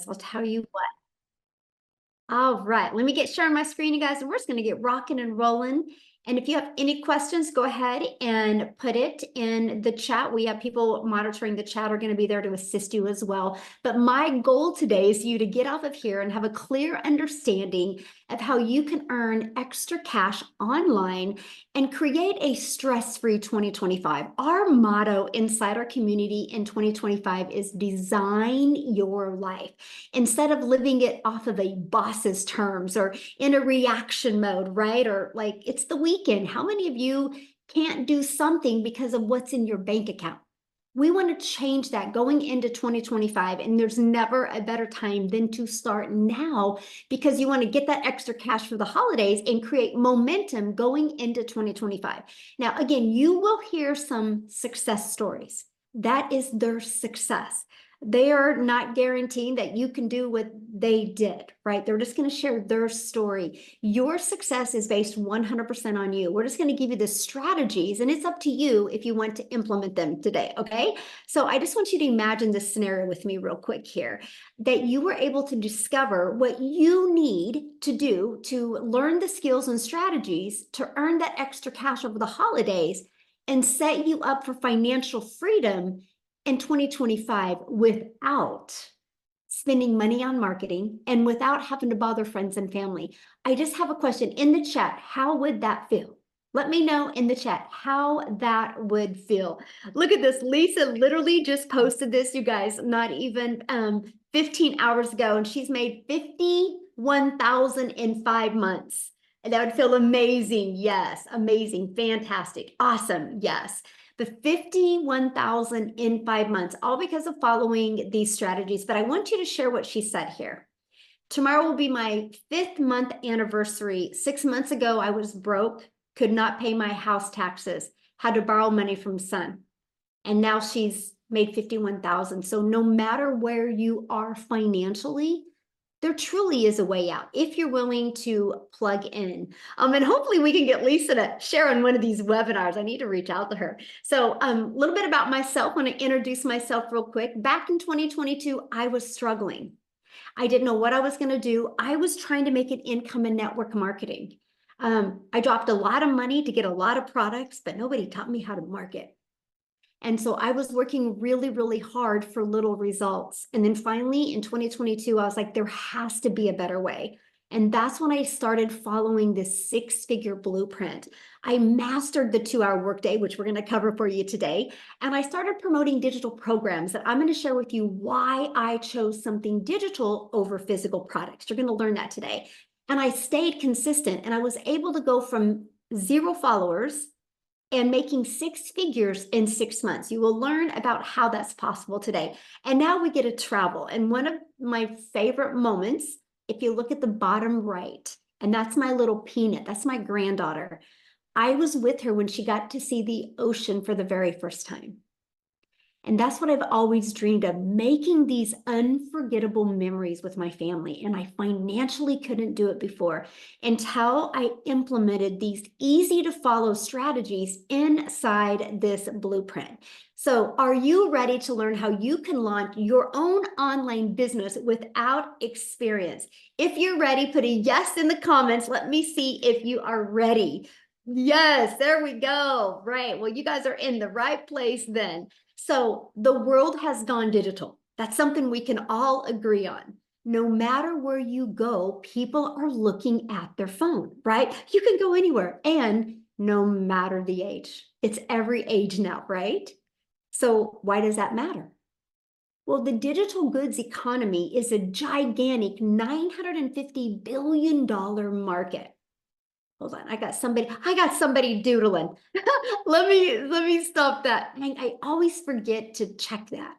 I'll tell you what. All right, let me get sharing my screen, you guys, and we're just going to get rocking and rolling. And if you have any questions, go ahead and put it in the chat. We have people monitoring the chat are going to be there to assist you as well. But my goal today is you to get off of here and have a clear understanding of how you can earn extra cash online and create a stress-free 2025. Our motto inside our community in 2025 is design your life. Instead of living it off of a boss's terms or in a reaction mode, right? Or like it's the weekend. How many of you can't do something because of what's in your bank account? We want to change that going into 2025, and there's never a better time than to start now because you want to get that extra cash for the holidays and create momentum going into 2025. Now, again, you will hear some success stories. That is their success. They are not guaranteeing that you can do what they did, right? They're just going to share their story. Your success is based 100% on you. We're just going to give you the strategies, and it's up to you if you want to implement them today, okay? So I just want you to imagine this scenario with me real quick here, that you were able to discover what you need to do to learn the skills and strategies to earn that extra cash over the holidays and set you up for financial freedom in 2025 without spending money on marketing and without having to bother friends and family. I just have a question in the chat. How would that feel? Let me know in the chat how that would feel. Look at this. Lisa literally just posted this, you guys, not even 15 hours ago, and she's made 51,000 in 5 months. And that would feel amazing. Yes, amazing, fantastic, awesome. Yes. The 51,000 in 5 months, all because of following these strategies. But I want you to share what she said here. Tomorrow will be my 5th month anniversary. 6 months ago, I was broke, could not pay my house taxes, had to borrow money from son. And now she's made 51,000. So no matter where you are financially, there truly is a way out if you're willing to plug in. And hopefully we can get Lisa to share on one of these webinars. I need to reach out to her. So a little bit about myself. I want to introduce myself real quick. Back in 2022, I was struggling. I didn't know what I was going to do. I was trying to make an income in network marketing. I dropped a lot of money to get a lot of products, but nobody taught me how to market. And so I was working really, really hard for little results. And then finally in 2022, I was like, there has to be a better way. And that's when I started following this 6-figure blueprint. I mastered the 2-hour workday, which we're going to cover for you today. And I started promoting digital programs that I'm going to share with you why I chose something digital over physical products. You're going to learn that today. And I stayed consistent, and I was able to go from 0 followers and making 6 figures in 6 months. You will learn about how that's possible today. And now we get to travel. And one of my favorite moments, if you look at the bottom right, and that's my little Peanut, that's my granddaughter. I was with her when she got to see the ocean for the very first time. And that's what I've always dreamed of, making these unforgettable memories with my family. And I financially couldn't do it before until I implemented these easy to follow strategies inside this blueprint. So are you ready to learn how you can launch your own online business without experience? If you're ready, put a yes in the comments. Let me see if you are ready. Yes, there we go. Right. Well, you guys are in the right place then. So the world has gone digital. That's something we can all agree on. No matter where you go, people are looking at their phone, right? You can go anywhere, and no matter the age. It's every age now, right? So why does that matter? Well, the digital goods economy is a gigantic $950 billion market. Hold on, I got somebody doodling. let me stop that. I always forget to check that.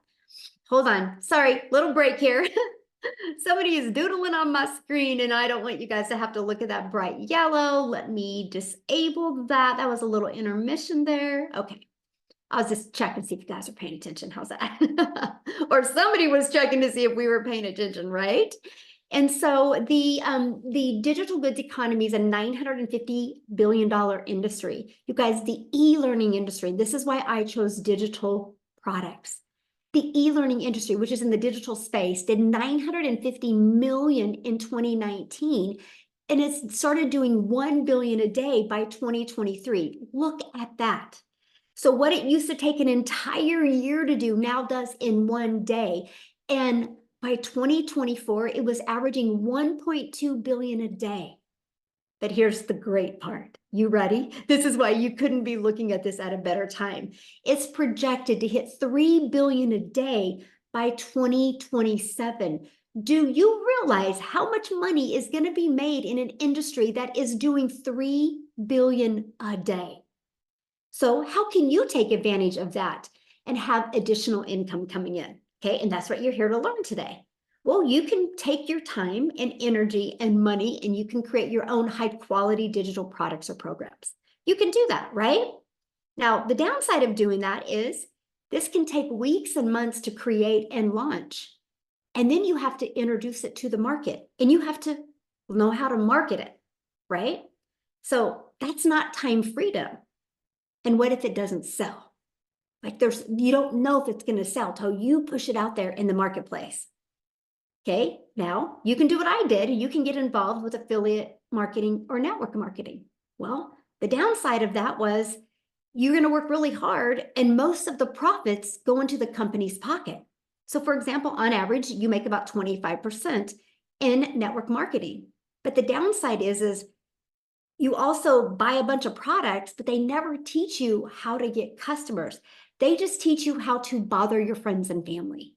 Hold on, sorry, little break here. Somebody is doodling on my screen, and I don't want you guys to have to look at that bright yellow. Let me disable that. That was a little intermission there. Okay, I'll just check and see if you guys are paying attention. How's that? Or somebody was checking to see if we were paying attention, right? And so the digital goods economy is a $950 billion industry. You guys, the e-learning industry, this is why I chose digital products. The e-learning industry, which is in the digital space, did 950 million in 2019, and it started doing 1 billion a day by 2023. Look at that. So what it used to take an entire year to do now does in one day. And by 2024, it was averaging 1.2 billion a day. But here's the great part. You ready? This is why you couldn't be looking at this at a better time. It's projected to hit 3 billion a day by 2027. Do you realize how much money is going to be made in an industry that is doing 3 billion a day? So how can you take advantage of that and have additional income coming in? Okay, and that's what you're here to learn today. Well, you can take your time and energy and money, and you can create your own high quality digital products or programs. You can do that, right? Now, the downside of doing that is this can take weeks and months to create and launch. And then you have to introduce it to the market, and you have to know how to market it, right? So that's not time freedom. And what if it doesn't sell? Like you don't know if it's going to sell till you push it out there in the marketplace. Okay, now you can do what I did. You can get involved with affiliate marketing or network marketing. Well, the downside of that was you're going to work really hard and most of the profits go into the company's pocket. So for example, on average, you make about 25% in network marketing. But the downside is you also buy a bunch of products, but they never teach you how to get customers. They just teach you how to bother your friends and family.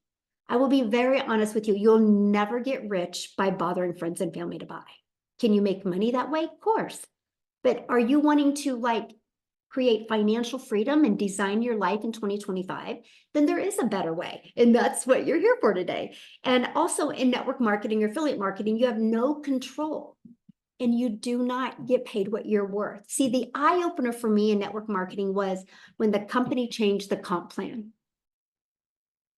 I will be very honest with you. You'll never get rich by bothering friends and family to buy. Can you make money that way? Of course. But are you wanting to create financial freedom and design your life in 2025? Then there is a better way. And that's what you're here for today. And also in network marketing or affiliate marketing, you have no control. And you do not get paid what you're worth. See, the eye opener for me in network marketing was when the company changed the comp plan.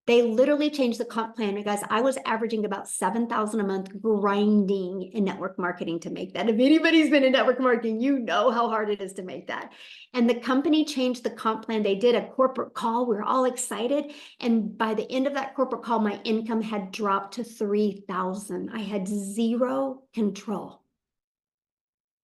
They literally changed the comp plan because I was averaging about 7,000 a month grinding in network marketing to make that. If anybody's been in network marketing, you know how hard it is to make that. And the company changed the comp plan. They did a corporate call. We were all excited. And by the end of that corporate call, my income had dropped to 3,000. I had zero control.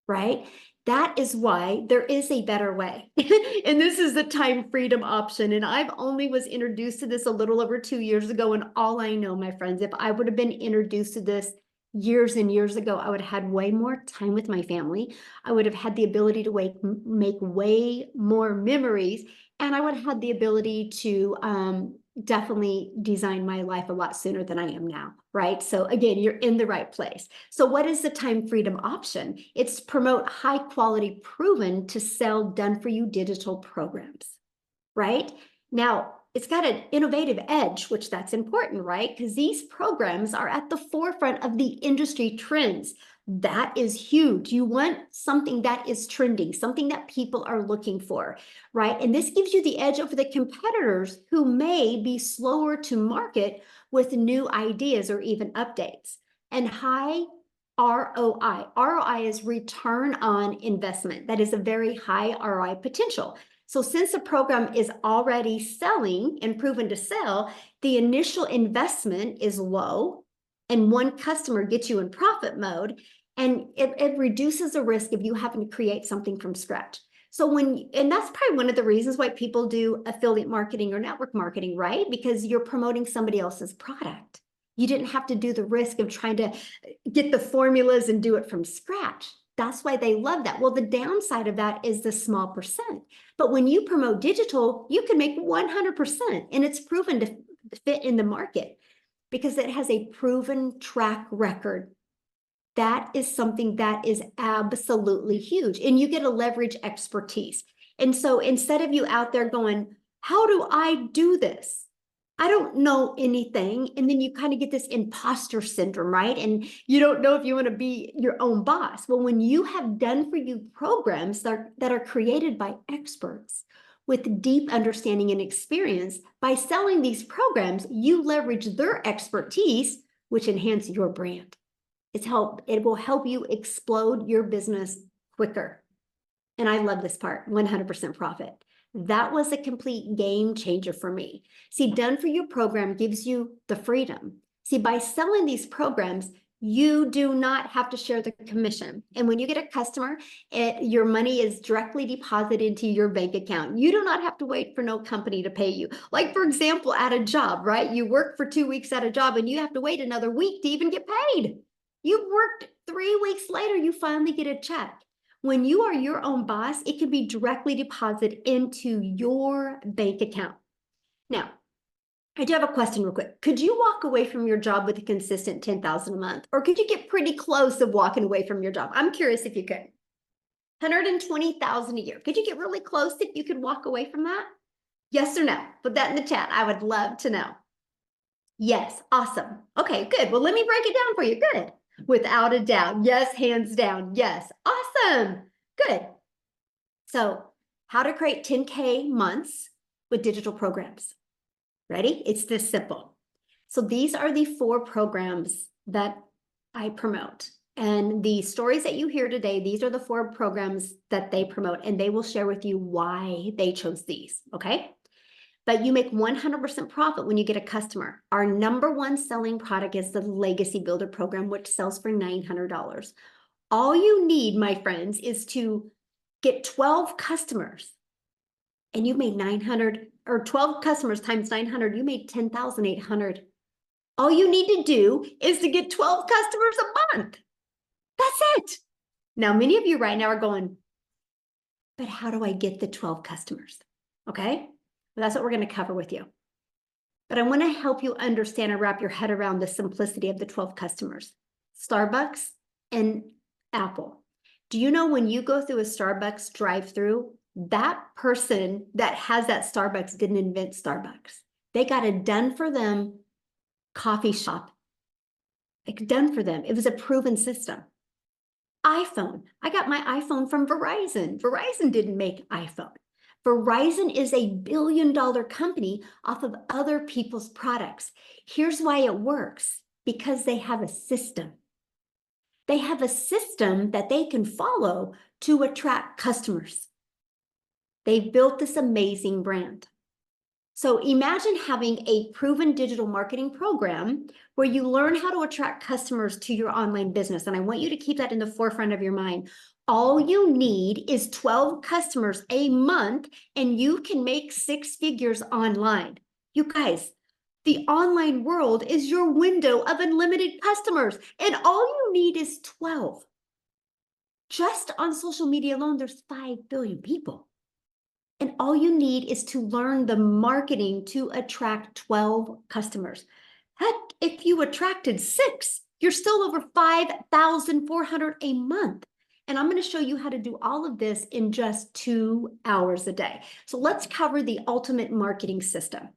Right? That is why there is a better way. And this is the time freedom option. And I've only was introduced to this a little over 2 years ago. And all I know, my friends, if I would have been introduced to this years and years ago, I would have had way more time with my family. I would have had the ability to make way more memories. And I would have had the ability to definitely design my life a lot sooner than I am now, right? So again, you're in the right place. So what is the time freedom option? It's promote high quality, proven to sell, done for you digital programs, right? Now, it's got an innovative edge, which that's important, right? Because these programs are at the forefront of the industry trends. That is huge. You want something that is trending, something that people are looking for, right? And this gives you the edge over the competitors who may be slower to market with new ideas or even updates. And high ROI. ROI is return on investment. That is a very high ROI potential. So since the program is already selling and proven to sell, the initial investment is low and one customer gets you in profit mode, and it reduces the risk of you having to create something from scratch. So and that's probably one of the reasons why people do affiliate marketing or network marketing, right? Because you're promoting somebody else's product. You didn't have to do the risk of trying to get the formulas and do it from scratch. That's why they love that. Well, the downside of that is the small percent. But when you promote digital, you can make 100%, and it's proven to fit in the market because it has a proven track record. That is something that is absolutely huge, and you get to leverage expertise. And so instead of you out there going, how do I do this? I don't know anything. And then you kind of get this imposter syndrome, right? And you don't know if you want to be your own boss. Well, when you have done for you programs that are created by experts with deep understanding and experience, by selling these programs, you leverage their expertise, which enhance your brand. It will help you explode your business quicker. And I love this part, 100% profit. That was a complete game changer for me. See, Done For You program gives you the freedom. See, by selling these programs, you do not have to share the commission. And when you get a customer, your money is directly deposited into your bank account. You do not have to wait for no company to pay you. Like, for example, at a job, right? You work for 2 weeks at a job and you have to wait another week to even get paid. You worked 3 weeks later, you finally get a check. When you are your own boss, it can be directly deposited into your bank account. Now, I do have a question real quick. Could you walk away from your job with a consistent $10,000 a month? Or could you get pretty close of walking away from your job? I'm curious if you could. $120,000 a year. Could you get really close if you could walk away from that? Yes or no? Put that in the chat. I would love to know. Yes, awesome. Okay, good. Well, let me break it down for you. Good. Without a doubt. Yes, hands down. Yes. Awesome. Good. So, how to create 10K months with digital programs. Ready? It's this simple. So these are the 4 programs that I promote. And the stories that you hear today, these are the 4 programs that they promote, and they will share with you why they chose these, okay? But you make 100% profit when you get a customer. Our #1 selling product is the Legacy Builder program, which sells for $900. All you need, my friends, is to get 12 customers, and you made 900, or 12 customers times 900, you made 10,800. All you need to do is to get 12 customers a month. That's it. Now, many of you right now are going, but how do I get the 12 customers? Okay, well, that's what we're going to cover with you. But I want to help you understand and wrap your head around the simplicity of the 12 customers. Starbucks and Apple. Do you know when you go through a Starbucks drive-through, that person that has that Starbucks didn't invent Starbucks. They got a done for them coffee shop. Like, done for them. It was a proven system. iPhone. I got my iPhone from Verizon. Verizon didn't make iPhone. Verizon is a billion-dollar company off of other people's products. Here's why it works. Because they have a system. They have a system that they can follow to attract customers. They've built this amazing brand. So imagine having a proven digital marketing program where you learn how to attract customers to your online business. And I want you to keep that in the forefront of your mind. All you need is 12 customers a month, and you can make 6 figures online. You guys, the online world is your window of unlimited customers, and all you need is 12. Just on social media alone, there's 5 billion people. And all you need is to learn the marketing to attract 12 customers. Heck, if you attracted 6, you're still over 5,400 a month. And I'm going to show you how to do all of this in just 2 hours a day. So let's cover the ultimate marketing system.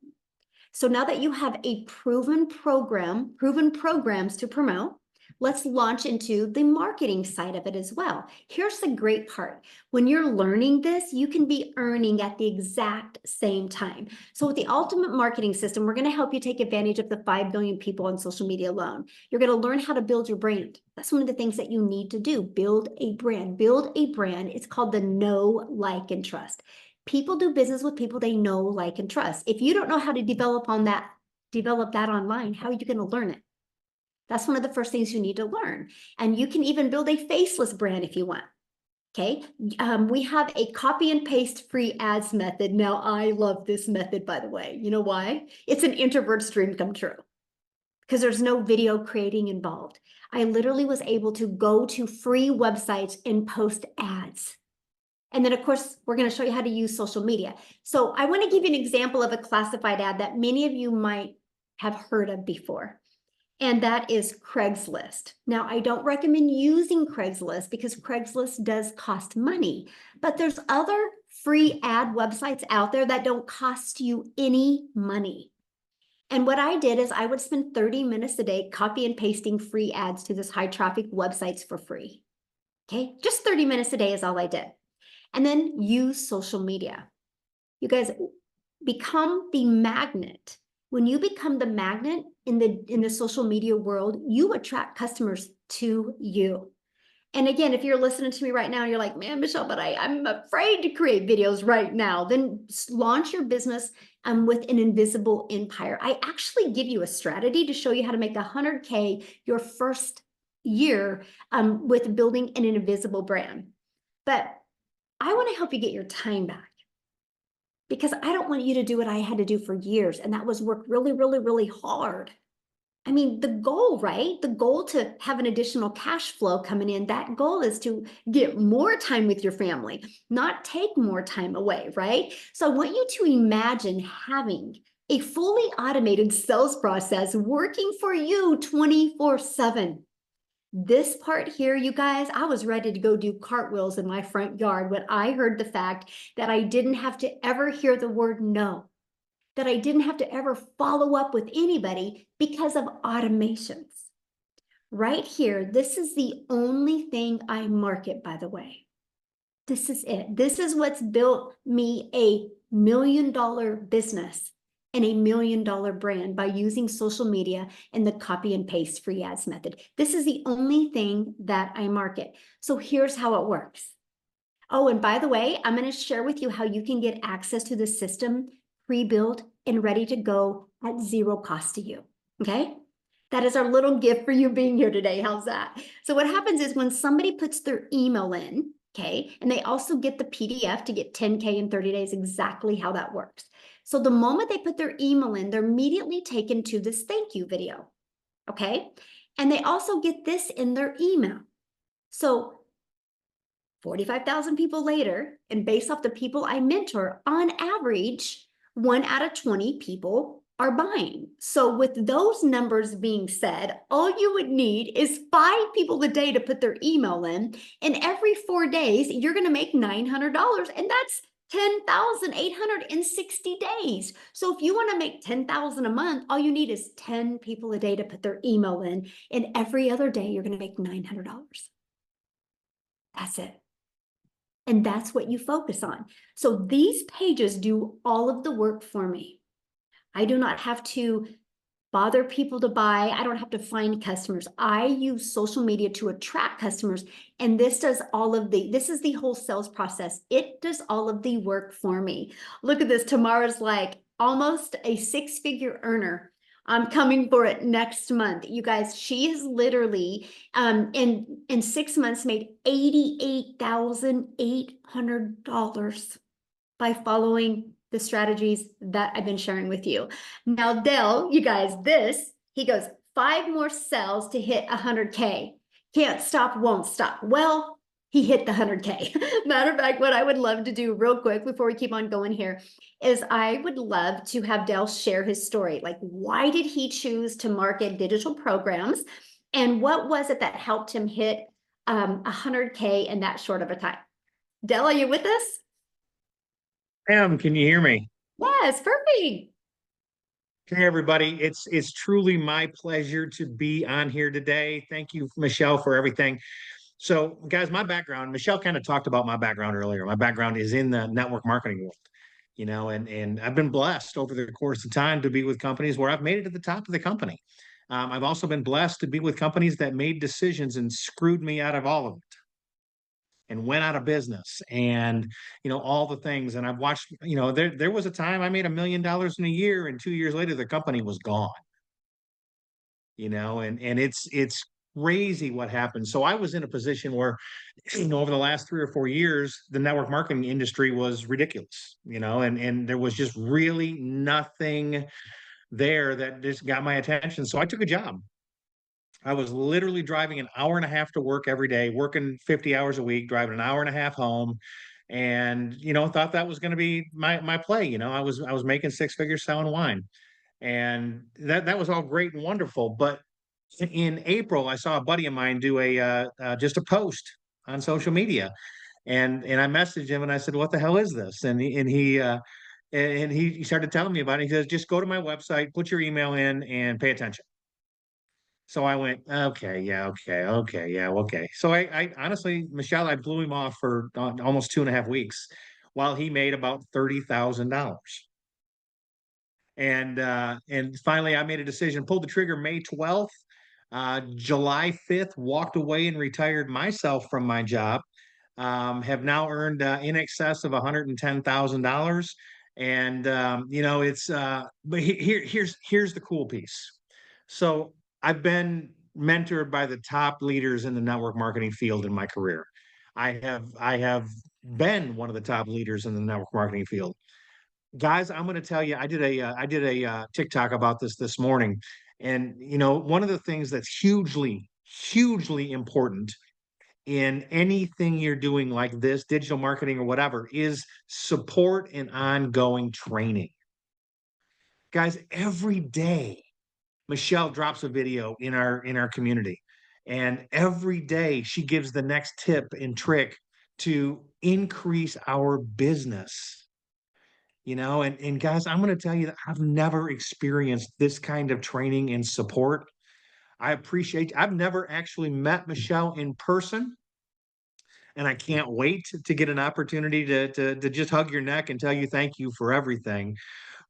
So now that you have a proven programs to promote, let's launch into the marketing side of it as well. Here's the great part. When you're learning this, you can be earning at the exact same time. So with the ultimate marketing system, we're going to help you take advantage of the 5 billion people on social media alone. You're going to learn how to build your brand. That's one of the things that you need to do. Build a brand. Build a brand. It's called the know, like, and trust. People do business with people they know, like, and trust. If you don't know how to develop that online, how are you going to learn it? That's one of the first things you need to learn. And you can even build a faceless brand if you want. Okay. We have a copy and paste free ads method. Now, I love this method, by the way. You know why? It's an introvert's dream come true because there's no video creating involved. I literally was able to go to free websites and post ads. And then, of course, we're going to show you how to use social media. So I want to give you an example of a classified ad that many of you might have heard of before. And that is Craigslist. Now, I don't recommend using Craigslist because Craigslist does cost money, but there's other free ad websites out there that don't cost you any money. And what I did is I would spend 30 minutes a day copy and pasting free ads to this high traffic websites for free. Okay, just 30 minutes a day is all I did. And then use social media. You guys become the magnet. When you become the magnet in the social media world, you attract customers to you. And again, if you're listening to me right now, you're like, man, Michelle, but I'm afraid to create videos right now. Then launch your business with an invisible empire. I actually give you a strategy to show you how to make 100K your first year with building an invisible brand. But I want to help you get your time back, because I don't want you to do what I had to do for years, and that was work really, really, really hard. I mean, the goal, right? The goal to have an additional cash flow coming in, that goal is to get more time with your family, not take more time away, right? So I want you to imagine having a fully automated sales process working for you 24/7. This part here, you guys, I was ready to go do cartwheels in my front yard when I heard the fact that I didn't have to ever hear the word no, that I didn't have to ever follow up with anybody because of automations. Right here, this is the only thing I market, by the way. This is it. This is what's built me a $1 million business and a $1 million brand by using social media and the copy and paste free ads method. This is the only thing that I market. So here's how it works. Oh, and by the way, I'm going to share with you how you can get access to the system pre-built and ready to go at zero cost to you. Okay? That is our little gift for you being here today. How's that? So what happens is when somebody puts their email in, okay, and they also get the PDF to get 10K in 30 days, exactly how that works. So the moment they put their email in, they're immediately taken to this thank you video, okay? And they also get this in their email. So 45,000 people later, and based off the people I mentor, on average, 1 out of 20 people are buying. So with those numbers being said, all you would need is 5 people a day to put their email in, and every 4 days, you're going to make $900, and that's 10,860 days. So if you want to make 10,000 a month, all you need is 10 people a day to put their email in, and every other day, you're going to make $900. That's it. And that's what you focus on. So these pages do all of the work for me. I do not have to bother people to buy. I don't have to find customers. I use social media to attract customers. And this does this is the whole sales process. It does all of the work for me. Look at this. Tamara's like almost a 6-figure earner. I'm coming for it next month. You guys, she has literally in 6 months made $88,800 by following the strategies that I've been sharing with you. Now, Dell, you guys, he goes 5 more cells to hit 100K. Can't stop, won't stop. Well, he hit the 100K. Matter of fact, what I would love to do real quick before we keep on going here is I would love to have Dell share his story. Like, why did he choose to market digital programs? And what was it that helped him hit 100K in that short of a time? Dell, are you with us? Can you hear me? Yes, perfect. Hey, everybody. It's truly my pleasure to be on here today. Thank you, Michelle, for everything. So, guys, my background, Michelle kind of talked about my background earlier. My background is in the network marketing world, and I've been blessed over the course of time to be with companies where I've made it to the top of the company. I've also been blessed to be with companies that made decisions and screwed me out of all of it and went out of business and all the things. And I've watched, there was a time I made $1 million in a year, and 2 years later the company was gone. And it's crazy what happened. So I was in a position where over the last 3 or 4 years the network marketing industry was ridiculous, and there was just really nothing there that just got my attention. So I took a job. I was literally driving an hour and a half to work every day, working 50 hours a week, driving an hour and a half home, and thought that was going to be my play. I was making 6 figures selling wine, and that was all great and wonderful. But in April, I saw a buddy of mine do just a post on social media, and I messaged him and I said, "What the hell is this?" And he started telling me about it. He says, "Just go to my website, put your email in, and pay attention." So I went, okay, yeah, okay, okay, yeah, okay. So I honestly, Michelle, I blew him off for almost 2.5 weeks while he made about $30,000. And finally I made a decision, pulled the trigger May 12th. July 5th, walked away and retired myself from my job. Have now earned in excess of $110,000. And it's but here's the cool piece. So I've been mentored by the top leaders in the network marketing field in my career. I have been one of the top leaders in the network marketing field. Guys, I'm going to tell you, I did a TikTok about this morning, and one of the things that's hugely important in anything you're doing like this, digital marketing or whatever, is support and ongoing training. Guys, every day Michelle drops a video in our community, and every day she gives the next tip and trick to increase our business. And guys, I'm going to tell you that I've never experienced this kind of training and support. I've never actually met Michelle in person, and I can't wait to get an opportunity to just hug your neck and tell you thank you for everything.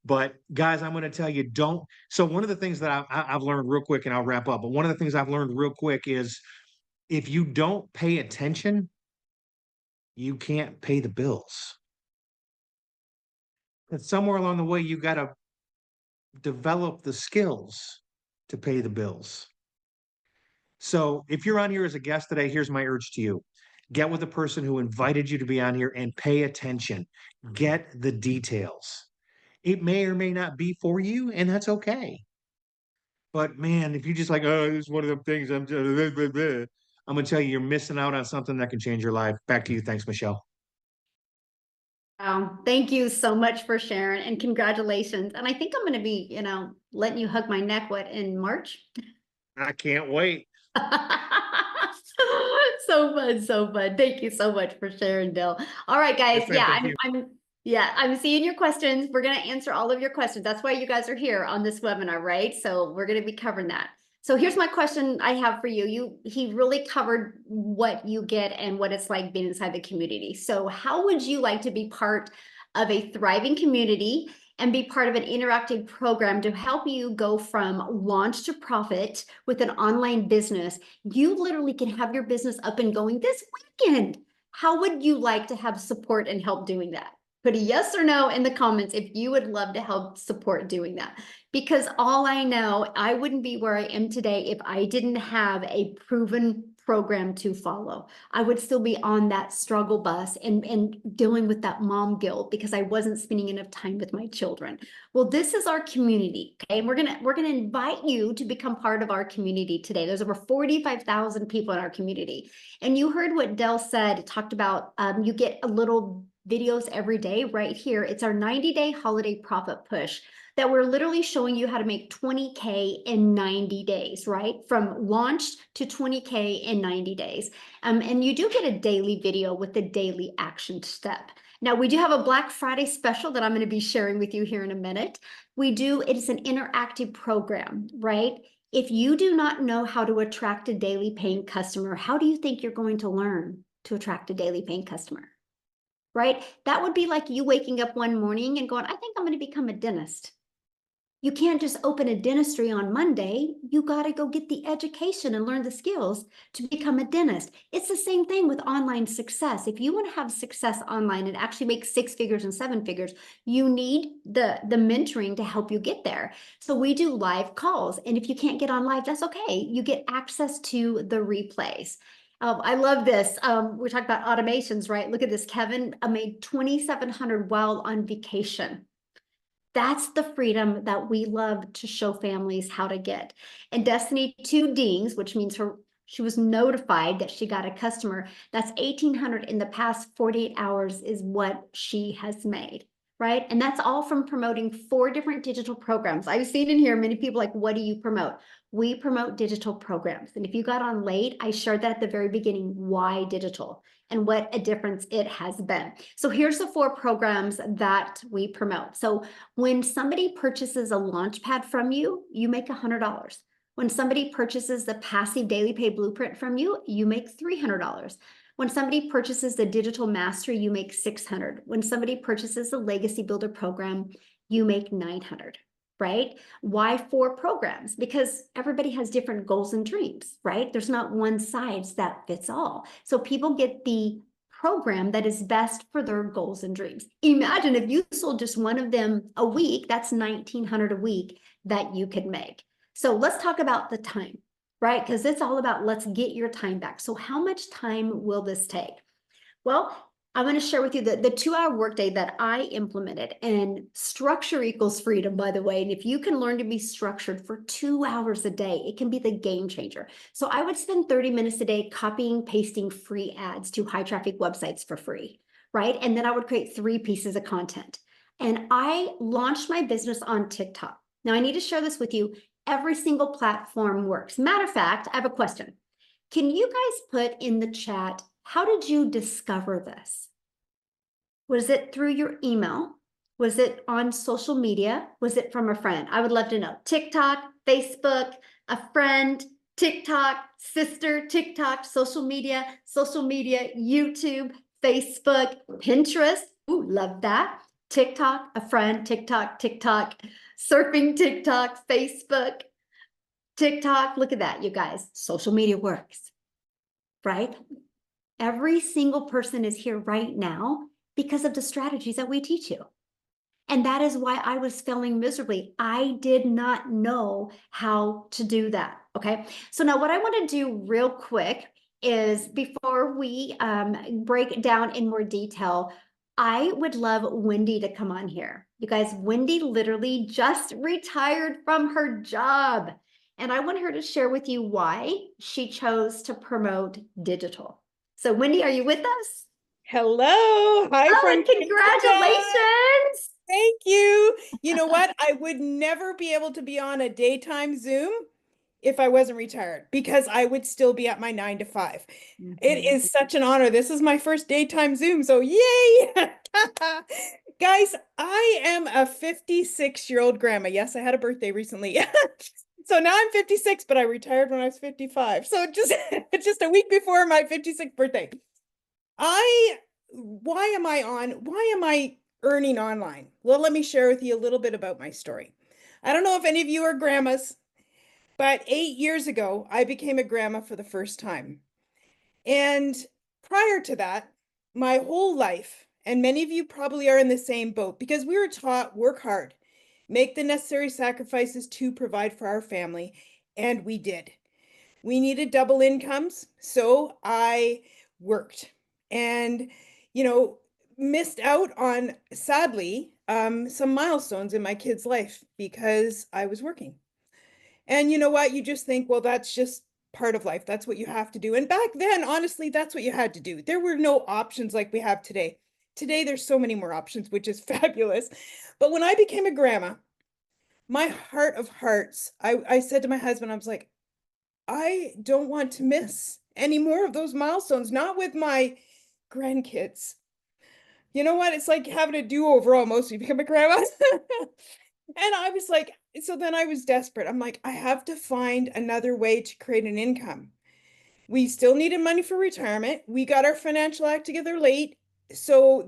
But guys, I'm going to tell you, don't. So one of the things that I've learned real quick, and I'll wrap up. But one of the things I've learned real quick is if you don't pay attention, you can't pay the bills. And somewhere along the way, you got to develop the skills to pay the bills. So if you're on here as a guest today, here's my urge to you. Get with the person who invited you to be on here and pay attention. Get the details. It may or may not be for you, and that's okay. But man, if you just like, oh, this is one of them things, I'm gonna tell you, you're missing out on something that can change your life. Back to you. Thanks, Michelle. Thank you so much for sharing and congratulations. And I think I'm going to be, letting you hug my neck, what, in March? I can't wait. So fun, so fun. Thank you so much for sharing, Bill. All right, guys. Yes, ma'am. Yeah, Thank you. I'm seeing your questions. We're going to answer all of your questions. That's why you guys are here on this webinar, right? So we're going to be covering that. So here's my question I have for you. He really covered what you get and what it's like being inside the community. So how would you like to be part of a thriving community and be part of an interactive program to help you go from launch to profit with an online business? You literally can have your business up and going this weekend. How would you like to have support and help doing that? Put a yes or no in the comments if you would love to help support doing that. Because all I know, I wouldn't be where I am today if I didn't have a proven program to follow. I would still be on that struggle bus and dealing with that mom guilt because I wasn't spending enough time with my children. Well, this is our community, okay? And we're gonna invite you to become part of our community today. There's over 45,000 people in our community. And you heard what Dell said, talked about you get a little videos every day right here. It's our 90-day holiday profit push that we're literally showing you how to make 20K in 90 days, right? From launch to 20K in 90 days. And you do get a daily video with the daily action step. Now, we do have a Black Friday special that I'm going to be sharing with you here in a minute. It's an interactive program, right? If you do not know how to attract a daily paying customer, how do you think you're going to learn to attract a daily paying customer? Right? That would be like you waking up one morning and going, I think I'm going to become a dentist. You can't just open a dentistry on Monday. You got to go get the education and learn the skills to become a dentist. It's the same thing with online success. If you want to have success online and actually make 6 figures and 7 figures, you need the mentoring to help you get there. So we do live calls. And if you can't get on live, that's okay. You get access to the replays. I love this. We talked about automations, right? Look at this. Kevin made 2,700 while on vacation. That's the freedom that we love to show families how to get. And Destiny 2 dings, which means she was notified that she got a customer. That's 1,800 in the past 48 hours is what she has made, right? And that's all from promoting 4 different digital programs. I've seen in here many people like, what do you promote? We promote digital programs. And if you got on late, I shared that at the very beginning, why digital and what a difference it has been. So here's the 4 programs that we promote. So when somebody purchases a Launchpad from you, you make $100. When somebody purchases the Passive Daily Pay Blueprint from you, you make $300. When somebody purchases the Digital Mastery, you make $600. When somebody purchases the Legacy Builder program, you make $900. right? Why 4 programs? Because everybody has different goals and dreams, right? There's not one size that fits all. So people get the program that is best for their goals and dreams. Imagine if you sold just one of them a week, that's 1,900 a week that you could make. So let's talk about the time, right? Because it's all about let's get your time back. So how much time will this take? Well, I'm going to share with you the 2-hour workday that I implemented, and structure equals freedom, by the way. And if you can learn to be structured for 2 hours a day, it can be the game changer. So I would spend 30 minutes a day copying, pasting free ads to high traffic websites for free, right? And then I would create 3 pieces of content. And I launched my business on TikTok. Now I need to share this with you. Every single platform works. Matter of fact, I have a question. Can you guys put in the chat, how did you discover this? Was it through your email? Was it on social media? Was it from a friend? I would love to know. TikTok, Facebook, a friend, TikTok, sister, TikTok, social media, YouTube, Facebook, Pinterest. Ooh, love that. TikTok, a friend, TikTok, surfing TikTok, Facebook, TikTok. Look at that, you guys. Social media works, right? Every single person is here right now because of the strategies that we teach you. And that is why I was failing miserably. I did not know how to do that. Okay. So now what I want to do real quick is, before we break down in more detail, I would love Wendy to come on here. You guys, Wendy literally just retired from her job. And I want her to share with you why she chose to promote digital. So Wendy, are you with us? Hello. Hi, Oh, friend. and congratulations. Thank you. You know what? I would never be able to be on a daytime Zoom if I wasn't retired, because I would still be at my 9 to 5. It is such an honor. This is my first daytime Zoom, so yay. Guys, I am a 56-year-old grandma. Yes, I had a birthday recently. So now I'm 56, but I retired when I was 55. So just a week before my 56th birthday. Why am I earning online? Well, let me share with you a little bit about my story. I don't know if any of you are grandmas, but 8 years ago, I became a grandma for the first time. And prior to that, my whole life, and many of you probably are in the same boat, because we were taught work hard, make the necessary sacrifices to provide for our family, and we did. We needed double incomes, so I worked and, missed out on, sadly, some milestones in my kid's life because I was working. And you know what? You just think, well, that's just part of life. That's what you have to do. And back then, honestly, that's what you had to do. There were no options like we have today. Today, there's so many more options, which is fabulous. But when I became a grandma, my heart of hearts, I said to my husband, I was like, I don't want to miss any more of those milestones, not with my grandkids. You know what? It's like having a do-over almost. You become a grandma. And I was like, so then I was desperate. I'm like, I have to find another way to create an income. We still needed money for retirement. We got our financial act together late. So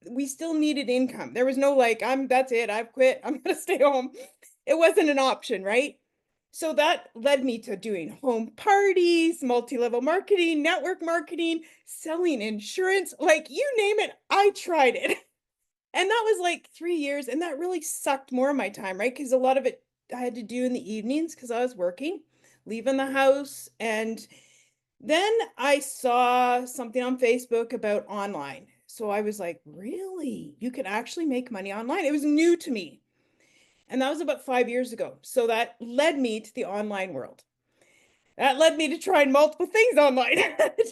we still needed income. There was no like, that's it. I've quit. I'm going to stay home. It wasn't an option, right? So that led me to doing home parties, multi-level marketing, network marketing, selling insurance, like you name it, I tried it. And that was like 3 years. And that really sucked more of my time, right? Because a lot of it I had to do in the evenings because I was working, leaving the house. And then I saw something on Facebook about online. So I was like, really? You can actually make money online? It was new to me. And that was about 5 years ago. So that led me to the online world. That led me to trying multiple things online,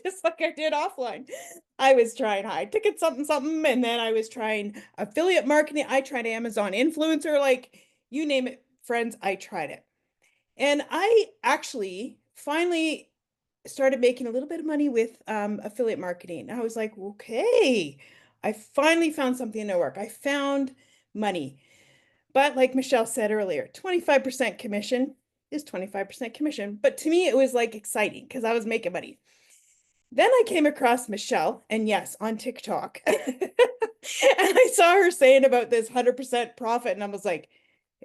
just like I did offline. I was trying high ticket something, and then I was trying affiliate marketing. I tried Amazon influencer, like you name it, friends, I tried it. And I actually finally started making a little bit of money with affiliate marketing. I was like, okay, I finally found something to work. I found money. But like Michelle said earlier, 25% commission is 25% commission. But to me, it was like exciting because I was making money. Then I came across Michelle, and yes, on TikTok. And I saw her saying about this 100% profit, and I was like,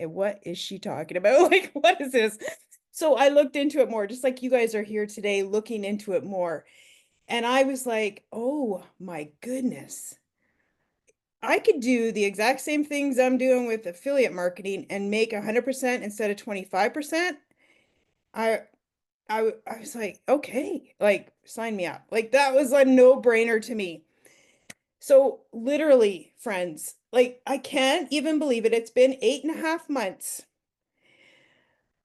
what is she talking about? Like, what is this? So I looked into it more, just like you guys are here today looking into it more. And I was like, oh my goodness. I could do the exact same things I'm doing with affiliate marketing and make 100% instead of 25%. I I was like, okay, like sign me up. Like that was a no-brainer to me. So literally, friends, like I can't even believe it. It's been 8.5 months.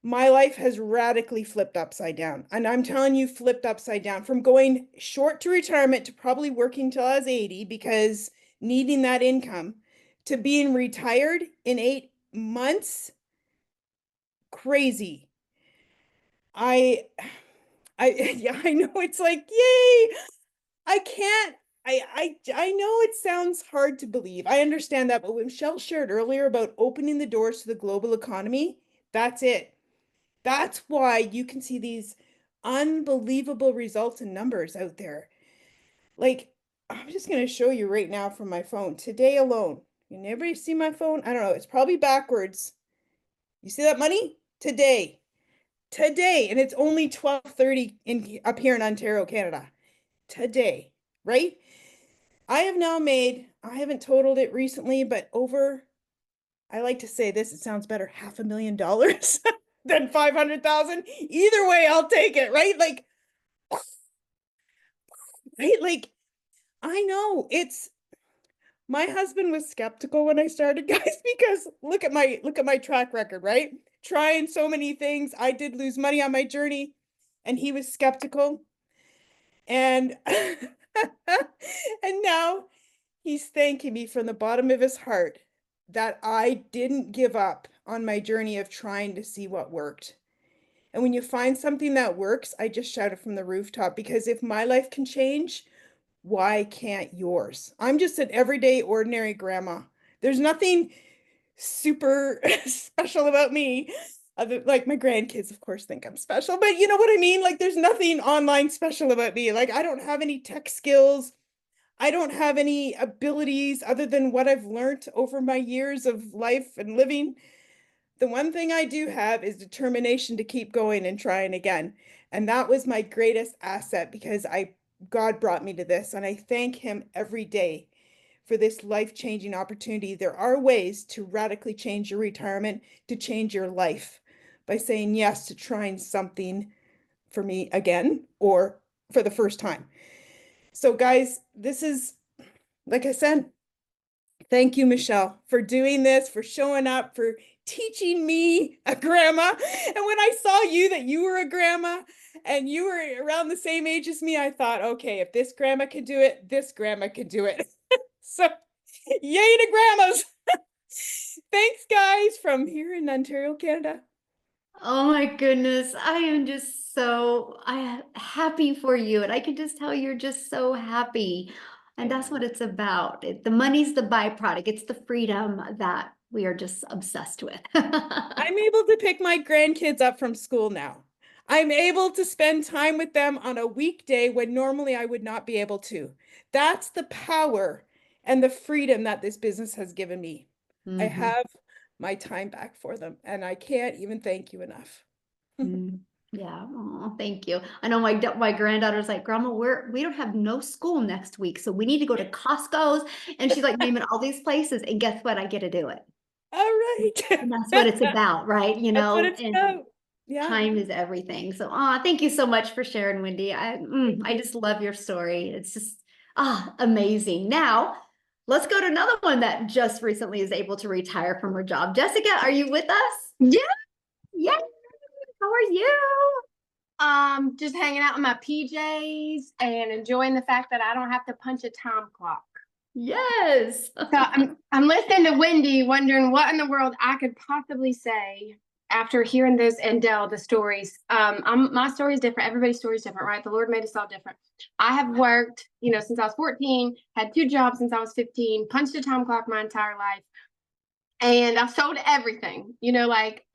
My life has radically flipped upside down. And I'm telling you, flipped upside down from going short to retirement to probably working till I was 80 because needing that income to being retired in 8 months. Crazy. I yeah, I know it's like, yay. I can't. I know it sounds hard to believe. I understand that, but when Michelle shared earlier about opening the doors to the global economy, that's it. That's why you can see these unbelievable results and numbers out there. Like, I'm just going to show you right now from my phone today alone. Can everybody see my phone? I don't know. It's probably backwards. You see that money? Today, and it's only 12:30 in up here in Ontario, Canada. Today, right? I have now made, I haven't totaled it recently, but over, I like to say this, it sounds better, $500,000 than 500,000. Either way, I'll take it, right? Like, right? Like, I know it's, my husband was skeptical when I started, guys, because look at my track record, right? Trying so many things. I did lose money on my journey, and he was skeptical. And and now he's thanking me from the bottom of his heart that I didn't give up on my journey of trying to see what worked. And when you find something that works, I just shout it from the rooftop because if my life can change, why can't yours? I'm just an everyday, ordinary grandma. There's nothing super special about me. Other, like my grandkids, of course, think I'm special, but you know what I mean? Like there's nothing online special about me. Like I don't have any tech skills. I don't have any abilities other than what I've learned over my years of life and living. The one thing I do have is determination to keep going and trying again. And that was my greatest asset because God brought me to this and I thank him every day for this life-changing opportunity. There are ways to radically change your retirement, to change your life by saying yes to trying something for me again or for the first time. So guys, this is, like I said, thank you, Michelle, for doing this, for showing up, for teaching me, a grandma. And when I saw you that you were a grandma and you were around the same age as me, I thought, okay, if this grandma can do it, this grandma can do it. So yay to grandmas. Thanks, guys, from here in Ontario, Canada. Oh my goodness. I am just so happy for you. And I can just tell you're just so happy. And that's what it's about. The money's the byproduct. It's the freedom that we are just obsessed with. I'm able to pick my grandkids up from school now. I'm able to spend time with them on a weekday when normally I would not be able to. That's the power and the freedom that this business has given me. I Mhm. have my time back for them, and I can't even thank you enough. Mm. Yeah. Oh, thank you. I know my granddaughter's like, Grandma, we don't have no school next week, so we need to go to Costco's. And she's like naming all these places. And guess what? I get to do it. All right. And that's what it's about, right? That's what it's And about. Yeah. time is everything. So, thank you so much for sharing, Wendy. I just love your story. It's just, amazing. Now, let's go to another one that just recently is able to retire from her job. Jessica, are you with us? Yeah. Yeah. How are you? Just hanging out in my PJs and enjoying the fact that I don't have to punch a time clock. Yes. So I'm listening to Wendy, wondering what in the world I could possibly say after hearing this and Dell the stories. My story is different. Everybody's story is different, right? The Lord made us all different. I have worked, since I was 14, had 2 jobs since I was 15, punched a time clock my entire life, and I've sold everything. Like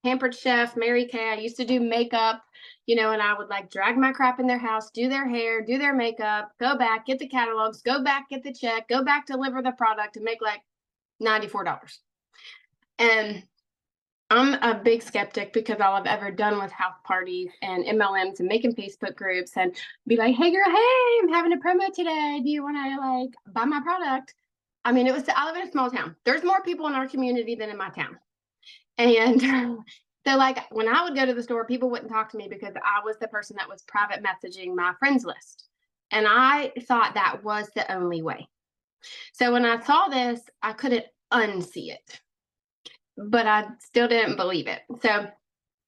Pampered Chef, Mary Kay. I used to do makeup, and I would like drag my crap in their house, do their hair, do their makeup, go back, get the catalogs, go back, get the check, go back, deliver the product, and make like $94. And I'm a big skeptic because all I've ever done with house parties and MLMs and making Facebook groups and be like, hey girl, hey, I'm having a promo today. Do you want to like buy my product? I mean, I live in a small town. There's more people in our community than in my town. And so like when I would go to the store, people wouldn't talk to me because I was the person that was private messaging my friends list. And I thought that was the only way. So when I saw this, I couldn't unsee it, but I still didn't believe it. So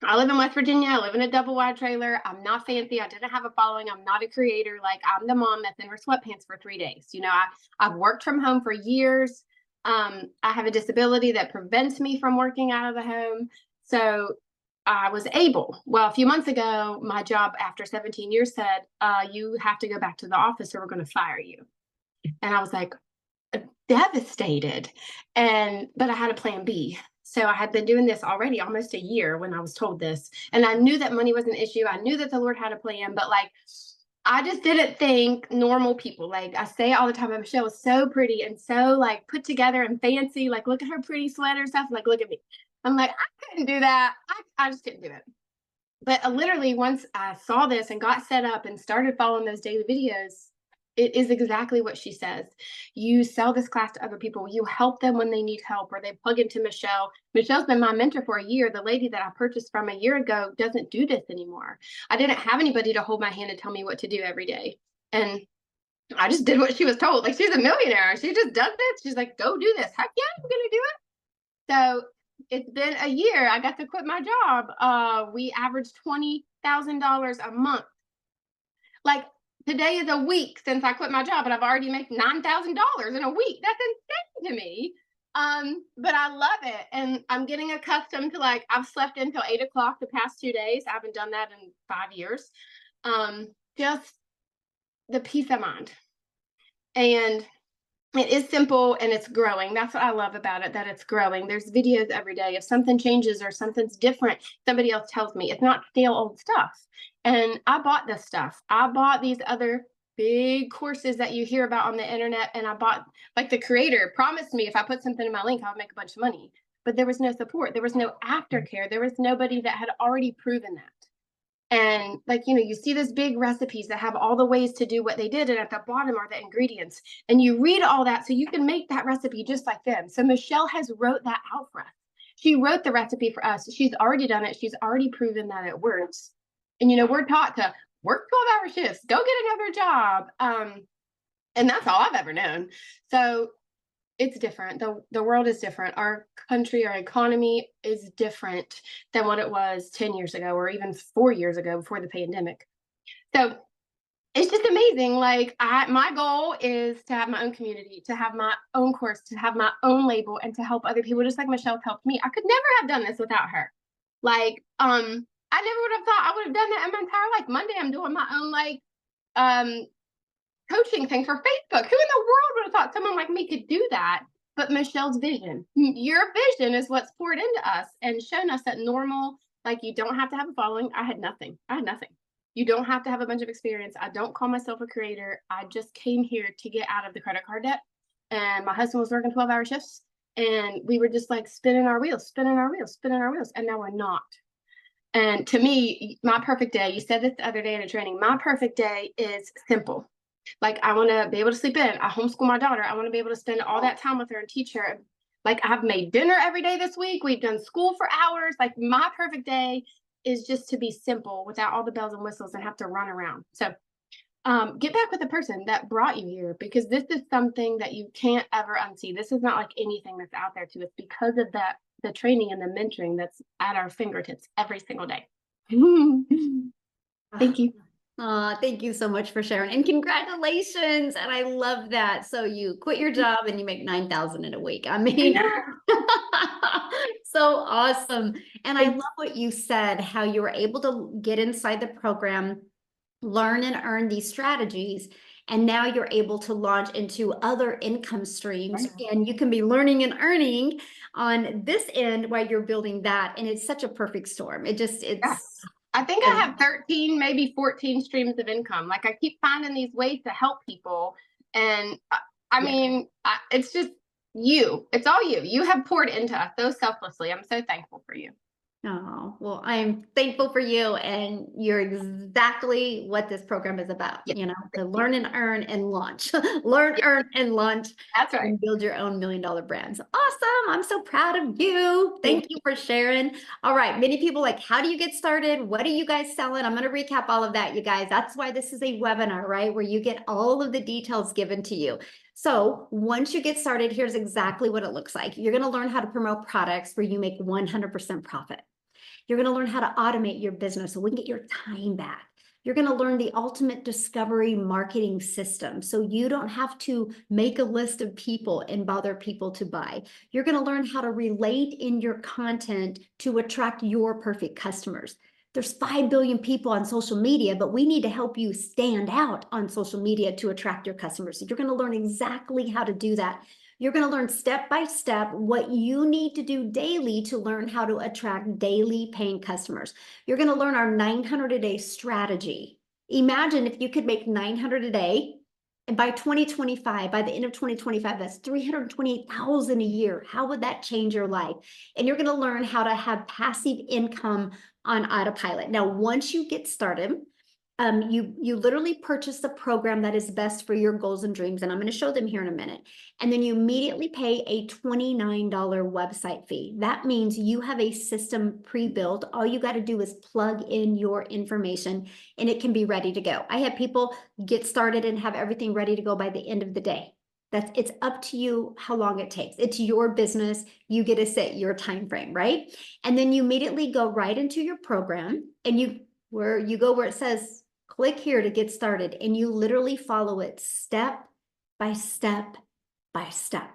I live in West Virginia. I live in a double wide trailer. I'm not fancy. I didn't have a following. I'm not a creator. Like I'm the mom that's in her sweatpants for 3 days. You know, I've worked from home for years. I have a disability that prevents me from working out of the home. So I was able. Well, a few months ago, my job after 17 years said, you have to go back to the office or we're going to fire you. And I was like, devastated. But I had a plan B. So I had been doing this already almost a year when I was told this. And I knew that money was an issue. I knew that the Lord had a plan, but like, I just didn't think normal people, like I say all the time, Michelle was so pretty and so like put together and fancy. Like, look at her pretty sweater stuff. Like, look at me. I'm like, I couldn't do that. I just couldn't do it. But literally once I saw this and got set up and started following those daily videos, it is exactly what she says. You sell this class to other people. You help them when they need help or they plug into Michelle. Michelle's been my mentor for a year. The lady that I purchased from a year ago doesn't do this anymore. I didn't have anybody to hold my hand and tell me what to do every day. And I just did what she was told. Like she's a millionaire. She just does this. She's like, go do this. Heck yeah, I'm going to do it. So it's been a year. I got to quit my job. We averaged $20,000 a month. Like, today is a week since I quit my job, and I've already made $9,000 in a week. That's insane to me. But I love it. And I'm getting accustomed to like, I've slept until 8 o'clock the past 2 days. I haven't done that in 5 years. Just the peace of mind. And it is simple and it's growing. That's what I love about it, that it's growing. There's videos every day. If something changes or something's different, somebody else tells me. It's not stale old stuff. And I bought this stuff. I bought these other big courses that you hear about on the internet. And I bought, like the creator promised me if I put something in my link, I would make a bunch of money. But there was no support. There was no aftercare. There was nobody that had already proven that. And like, you know, you see these big recipes that have all the ways to do what they did. And at the bottom are the ingredients. And you read all that so you can make that recipe just like them. So Michelle has wrote that out for us. She wrote the recipe for us. She's already done it. She's already proven that it works. And, you know, we're taught to work 12-hour shifts, go get another job. And that's all I've ever known. So it's different. The world is different. Our country, our economy is different than what it was 10 years ago or even 4 years ago before the pandemic. So it's just amazing. Like my goal is to have my own community, to have my own course, to have my own label and to help other people just like Michelle's helped me. I could never have done this without her. Like, I never would have thought I would have done that in my entire life. Monday, I'm doing my own like coaching thing for Facebook. Who in the world would have thought someone like me could do that? But Michelle's vision, your vision is what's poured into us and shown us that normal, like you don't have to have a following. I had nothing. You don't have to have a bunch of experience. I don't call myself a creator. I just came here to get out of the credit card debt. And my husband was working 12-hour shifts. And we were just like spinning our wheels. And now we're not. And to me, my perfect day, you said this the other day in a training, my perfect day is simple. Like I want to be able to sleep in. I homeschool my daughter. I want to be able to spend all that time with her and teach her. Like I've made dinner every day this week. We've done school for hours. Like my perfect day is just to be simple without all the bells and whistles and have to run around. So get back with the person that brought you here because this is something that you can't ever unsee. This is not like anything that's out there to us because of that, the training and the mentoring that's at our fingertips every single day. Thank you. Thank you so much for sharing and congratulations. And I love that. So you quit your job and you make 9,000 in a week. I mean, so awesome. And I love what you said, how you were able to get inside the program, learn and earn these strategies. And now you're able to launch into other income streams and you can be learning and earning on this end while you're building that. And it's such a perfect storm. I think I have 13, maybe 14 streams of income. Like I keep finding these ways to help people. And I mean, it's just, It's all you. You have poured into us so selflessly. I'm so thankful for you. Oh, well, I'm thankful for you, and you're exactly what this program is about, Yeah. you know, to learn and earn and launch. Learn, earn, and launch. That's right. And build your own $1 million brands. Awesome. I'm so proud of you. Thank you for sharing. All right. Many people like, how do you get started? What are you guys selling? I'm going to recap all of that, you guys. That's why this is a webinar, right? Where you get all of the details given to you. So once you get started, here's exactly what it looks like. You're going to learn how to promote products where you make 100% profit. You're going to learn how to automate your business so we can get your time back. You're going to learn the ultimate discovery marketing system so you don't have to make a list of people and bother people to buy. You're going to learn how to relate in your content to attract your perfect customers. There's 5 billion people on social media, but we need to help you stand out on social media to attract your customers. So you're going to learn exactly how to do that. You're going to learn step by step what you need to do daily to learn how to attract daily paying customers. You're going to learn our 900 a day strategy. Imagine if you could make 900 a day, and by 2025, by the end of 2025, that's 328,000 a year. How would that change your life? And you're going to learn how to have passive income on autopilot. Now, once you get started, you literally purchase the program that is best for your goals and dreams, and I'm going to show them here in a minute. And then you immediately pay a $29 website fee. That means you have a system pre-built. All you got to do is plug in your information and it can be ready to go. I have people get started and have everything ready to go by the end of the day. It's up to you how long it takes. It's your business. You get to set your time frame, right? And then you immediately go right into your program, and you go where it says click here to get started, and you literally follow it step by step by step.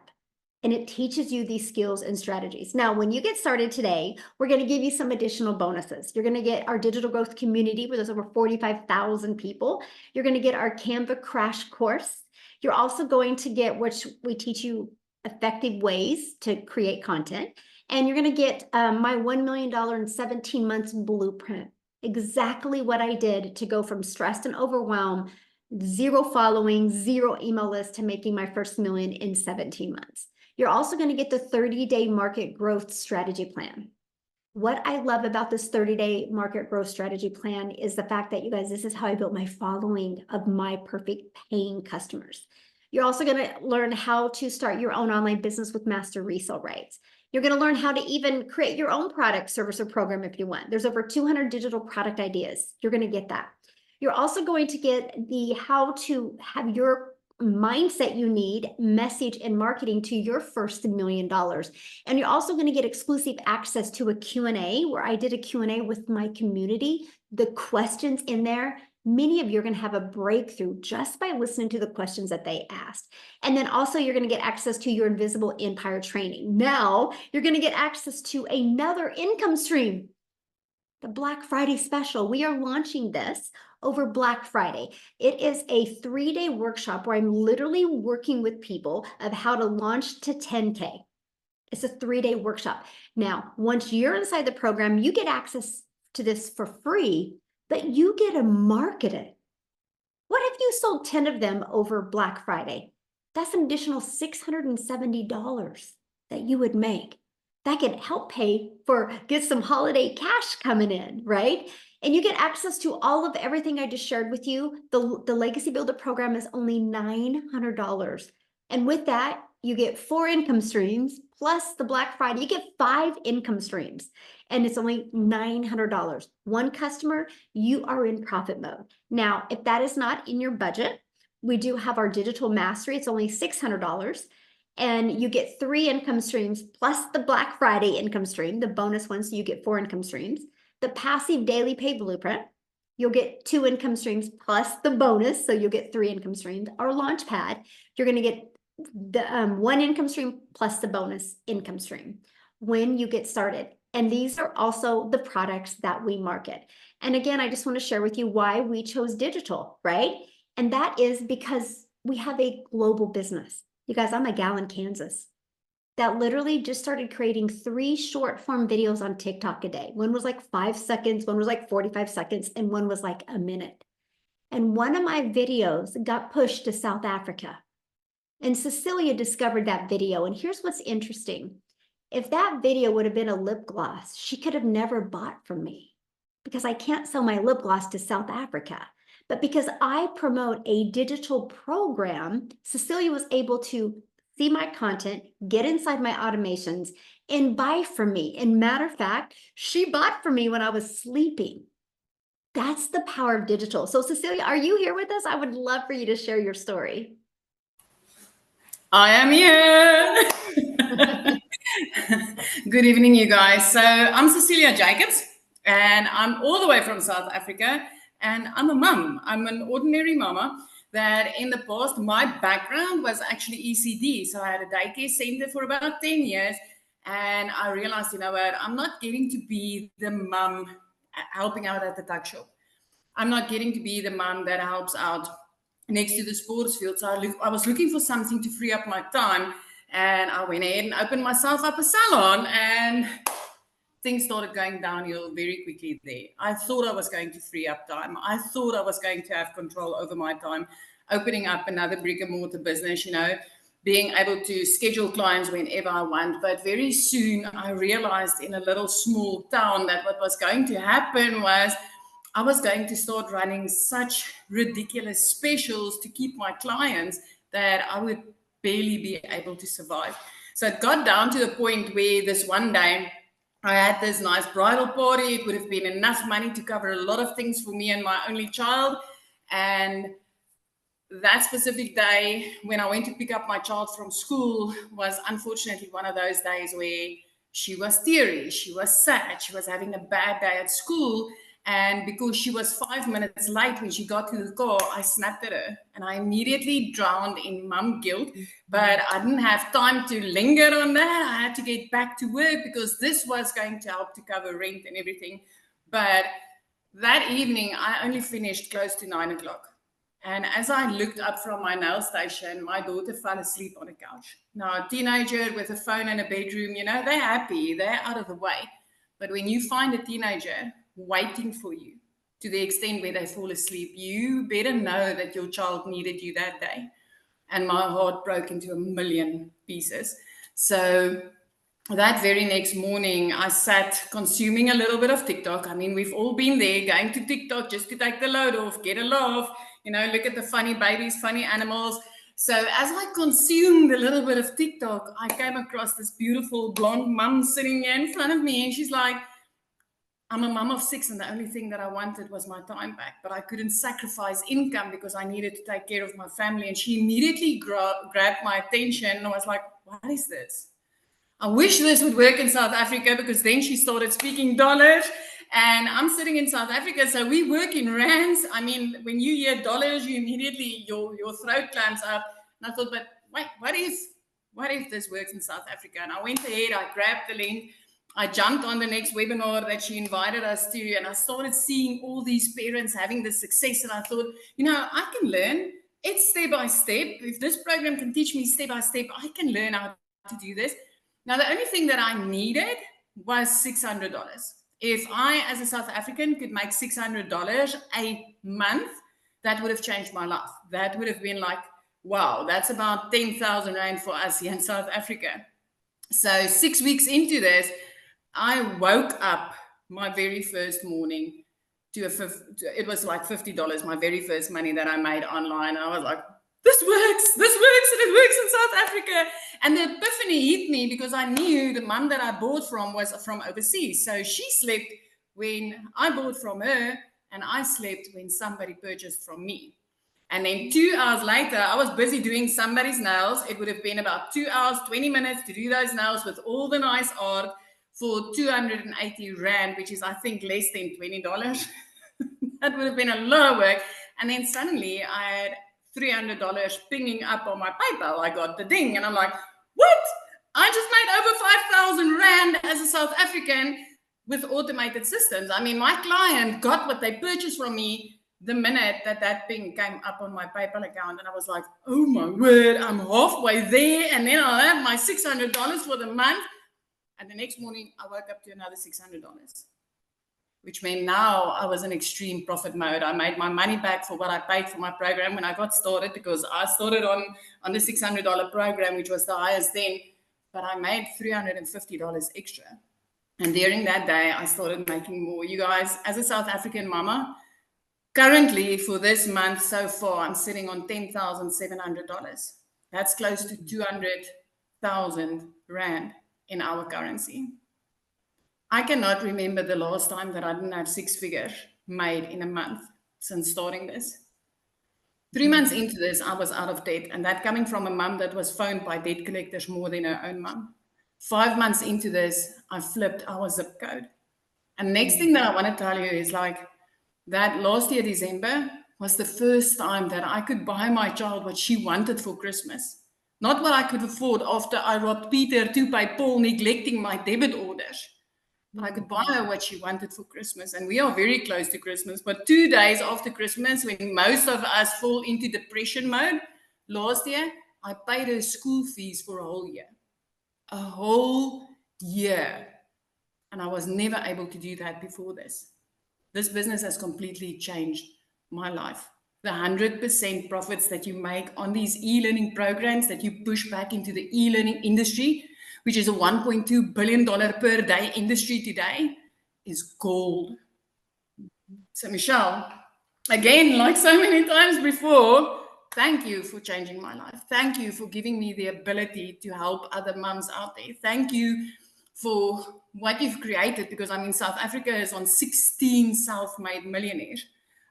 And it teaches you these skills and strategies. Now, when you get started today, we're going to give you some additional bonuses. You're going to get our digital growth community where there's over 45,000 people. You're going to get our Canva crash course. You're also going to get, which we teach you effective ways to create content. And you're going to get my $1 million in 17 months blueprint. Exactly what I did to go from stressed and overwhelmed, 0 following, 0 email list, to making my first million in 17 months. You're also going to get the 30-day market growth strategy plan. What I love about this 30-day market growth strategy plan is the fact that, you guys, this is how I built my following of my perfect paying customers. You're also going to learn how to start your own online business with master resale rights. You're going to learn how to even create your own product, service, or program if you want. There's over 200 digital product ideas. You're going to get that. You're also going to get the how to have your mindset you need, message, and marketing to your first $1 million. And you're also going to get exclusive access to a Q&A where I did a Q&A with my community. The questions in there, many of you are going to have a breakthrough just by listening to the questions that they asked. And then also you're going to get access to your Invisible Empire training. Now you're going to get access to another income stream, the Black Friday special. We are launching this over Black Friday. It is a 3-day workshop where I'm literally working with people of how to launch to 10K. It's a 3-day workshop. Now, once you're inside the program, you get access to this for free, but you get to market it. What if you sold 10 of them over Black Friday? That's an additional $670 that you would make. That can help get some holiday cash coming in, right? And you get access to all of everything I just shared with you. The Legacy Builder program is only $900. And with that, you get 4 income streams, plus the Black Friday, you get 5 income streams. And it's only $900. One customer, you are in profit mode. Now, if that is not in your budget, we do have our digital mastery. It's only $600. And you get 3 income streams plus the Black Friday income stream, the bonus one, so you get 4 income streams. The passive daily pay blueprint, you'll get 2 income streams plus the bonus, so you'll get 3 income streams. Our launch pad, you're going to get the 1 income stream plus the bonus income stream when you get started. And these are also the products that we market. And again, I just want to share with you why we chose digital, right? And that is because we have a global business. You guys, I'm a gal in Kansas that literally just started creating 3 short form videos on TikTok a day. One was like 5 seconds, one was like 45 seconds, and one was like a minute. And one of my videos got pushed to South Africa. And Cecilia discovered that video. And here's what's interesting. If that video would have been a lip gloss, she could have never bought from me because I can't sell my lip gloss to South Africa. But because I promote a digital program, Cecilia was able to see my content, get inside my automations, and buy from me. And matter of fact, she bought from me when I was sleeping. That's the power of digital. So Cecilia, are you here with us? I would love for you to share your story. I am here. Good evening, you guys. So I'm Cecilia Jacobs, and I'm all the way from South Africa, and I'm a mum. I'm an ordinary mama that in the past, my background was actually ECD. So I had a daycare center for about 10 years, and I realized, you know what, I'm not getting to be the mum helping out at the tuck shop. I'm not getting to be the mum that helps out next to the sports field. So I was looking for something to free up my time, and I went ahead and opened myself up a salon, and things started going downhill very quickly there. I thought I was going to free up time. I thought I was going to have control over my time, opening up another brick and mortar business, you know, being able to schedule clients whenever I want. But very soon I realized in a little small town that what was going to happen was I was going to start running such ridiculous specials to keep my clients that I would barely be able to survive. So it got down to the point where this one day I had this nice bridal party. It would have been enough money to cover a lot of things for me and my only child. And that specific day when I went to pick up my child from school was unfortunately one of those days where she was teary, she was sad, she was having a bad day at school. And because she was 5 minutes late when she got to the car, I snapped at her and I immediately drowned in mum guilt. But I didn't have time to linger on that. I had to get back to work because this was going to help to cover rent and everything. But that evening, I only finished close to 9 o'clock. And as I looked up from my nail station, my daughter fell asleep on a couch. Now, a teenager with a phone in a bedroom, you know, they're happy, they're out of the way. But when you find a teenager waiting for you to the extent where they fall asleep, you better know that your child needed you that day. And my heart broke into a million pieces. So that very next morning, I sat consuming a little bit of TikTok. I mean, we've all been there, going to TikTok just to take the load off, get a laugh, you know, look at the funny babies, funny animals. So as I consumed a little bit of TikTok, I came across this beautiful blonde mum sitting here in front of me, and she's like, I'm a mum of 6, and the only thing that I wanted was my time back, but I couldn't sacrifice income because I needed to take care of my family. And she immediately grabbed my attention, and I was like, what is this? I wish this would work in South Africa, because then she started speaking dollars, and I'm sitting in South Africa, so we work in rands. I mean, when you hear dollars, you immediately, your throat clamps up. And I thought, but wait, what if this works in South Africa? And I went ahead, I grabbed the link, I jumped on the next webinar that she invited us to, and I started seeing all these parents having this success. And I thought, you know, I can learn. It's step by step. If this program can teach me step by step, I can learn how to do this. Now, the only thing that I needed was $600. If I, as a South African, could make $600 a month, that would have changed my life. That would have been like, wow, that's about 10,000 Rand for us here in South Africa. So 6 weeks into this, I woke up my very first morning to it was like $50, my very first money that I made online. And I was like, this works, and it works in South Africa. And the epiphany hit me because I knew the mum that I bought from was from overseas. So she slept when I bought from her, and I slept when somebody purchased from me. And then 2 hours later, I was busy doing somebody's nails. It would have been about 2 hours, 20 minutes to do those nails with all the nice art for 280 Rand, which is, I think, less than $20. That would have been a lot of work. And then suddenly I had $300 pinging up on my PayPal. I got the ding, and I'm like, what? I just made over 5,000 Rand as a South African with automated systems. I mean, my client got what they purchased from me the minute that ping came up on my PayPal account. And I was like, oh my word, I'm halfway there. And then I'll have my $600 for the month. And the next morning, I woke up to another $600. which meant now I was in extreme profit mode. I made my money back for what I paid for my program when I got started, because I started on the $600 program, which was the highest then, but I made $350 extra. And during that day, I started making more. You guys, as a South African mama, currently for this month so far, I'm sitting on $10,700. That's close to 200,000 Rand in our currency. I cannot remember the last time that I didn't have 6 figures made in a month since starting this. 3 months into this, I was out of debt, and that coming from a mum that was phoned by debt collectors more than her own mum. 5 months into this, I flipped our zip code. And next thing that I want to tell you is like that last year, December, was the first time that I could buy my child what she wanted for Christmas. Not what I could afford after I robbed Peter to pay Paul, neglecting my debit orders. But I could buy her what she wanted for Christmas. And we are very close to Christmas. But 2 days after Christmas, when most of us fall into depression mode, last year, I paid her school fees for a whole year. A whole year. And I was never able to do that before this. This business has completely changed my life. The 100% profits that you make on these e-learning programs that you push back into the e-learning industry, which is a $1.2 billion per day industry today, is gold. So Michelle, again, like so many times before, thank you for changing my life. Thank you for giving me the ability to help other mums out there. Thank you for what you've created, because I mean, South Africa is on 16 self-made millionaires.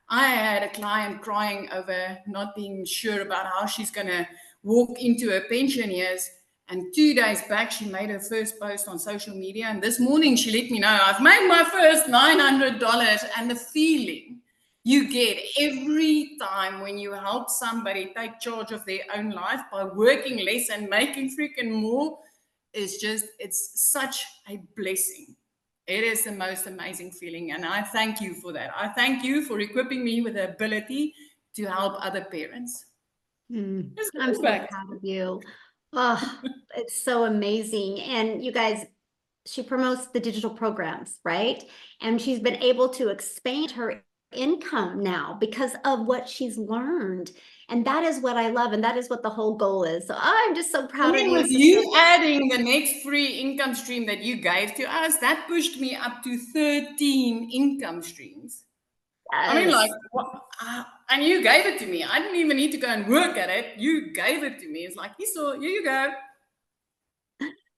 I had a client crying over not being sure about how she's going to walk into her pension years. And 2 days back, she made her first post on social media. And this morning, she let me know, I've made my first $900. And the feeling you get every time when you help somebody take charge of their own life by working less and making freaking more is just, it's such a blessing. It is the most amazing feeling. And I thank you for that. I thank you for equipping me with the ability to help other parents. I'm so proud of you. Oh, it's so amazing. And you guys, she promotes the digital programs, right? And she's been able to expand her income now because of what she's learned. And that is what I love. And that is what the whole goal is. So I'm just so proud of you. With you adding the next free income stream that you gave to us, that pushed me up to 13 income streams. Yes. I mean, like, and you gave it to me. I didn't even need to go and work at it. You gave it to me. It's like, here you go.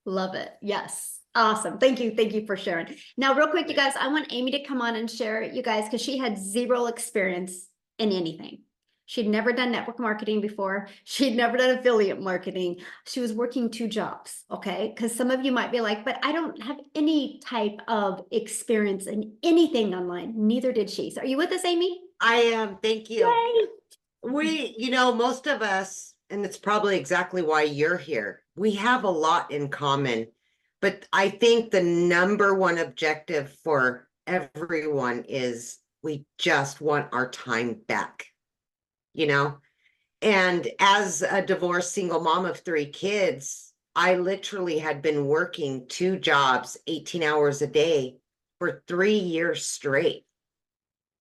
Love it. Yes. Awesome. Thank you. Thank you for sharing. Now, real quick, you guys, I want Amy to come on and share, you guys, because she had zero experience in anything. She'd never done network marketing before. She'd never done affiliate marketing. She was working 2 jobs. Okay. Because some of you might be like, but I don't have any type of experience in anything online. Neither did she. So are you with us, Amy? I am. Thank you. Yay. Most of us, and it's probably exactly why you're here, we have a lot in common. But I think the number one objective for everyone is we just want our time back, And as a divorced single mom of 3 kids, I literally had been working 2 jobs, 18 hours a day for 3 years straight.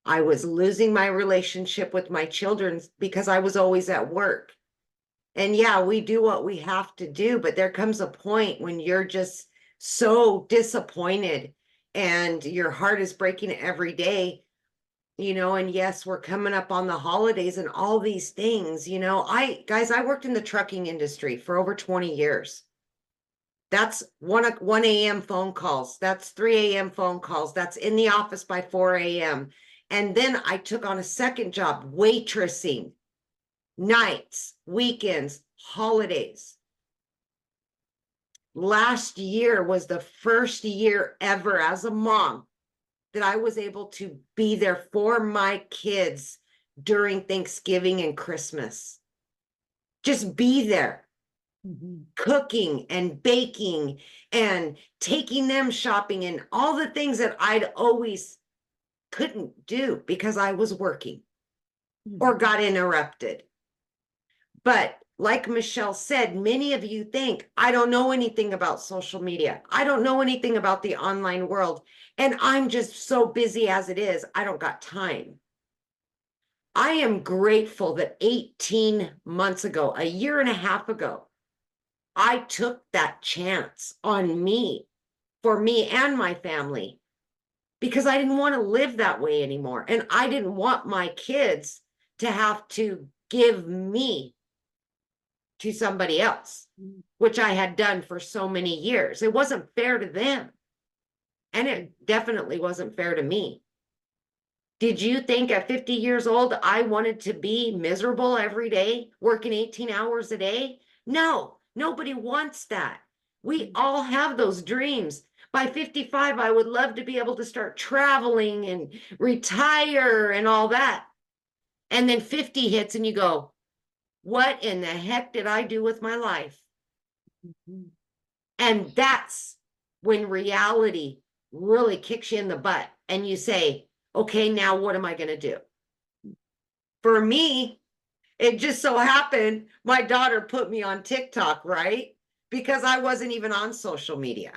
I was losing my relationship with my children because I was always at work. And yeah, we do what we have to do, but there comes a point when you're just so disappointed and your heart is breaking every day, and yes, we're coming up on the holidays and all these things, I worked in the trucking industry for over 20 years. That's 1 a.m. phone calls. That's 3 a.m. phone calls. That's in the office by 4 a.m. And then I took on a second job, waitressing, nights, weekends, holidays. Last year was the first year ever as a mom that I was able to be there for my kids during Thanksgiving and Christmas. Just be there. Cooking and baking and taking them shopping and all the things that I'd always couldn't do because I was working or got interrupted. But like Michelle said, many of you think, I don't know anything about social media. I don't know anything about the online world. And I'm just so busy as it is. I don't got time. I am grateful that 18 months ago, a year and a half ago, I took that chance on me, for me and my family, because I didn't want to live that way anymore. And I didn't want my kids to have to give me to somebody else, which I had done for so many years. It wasn't fair to them. And it definitely wasn't fair to me. Did you think at 50 years old, I wanted to be miserable every day, working 18 hours a day? No, nobody wants that. We all have those dreams. By 55, I would love to be able to start traveling and retire and all that. And then 50 hits and you go, what in the heck did I do with my life? And that's when reality really kicks you in the butt and you say, okay, now what am I going to do? For me, it just so happened my daughter put me on TikTok, right? Because I wasn't even on social media.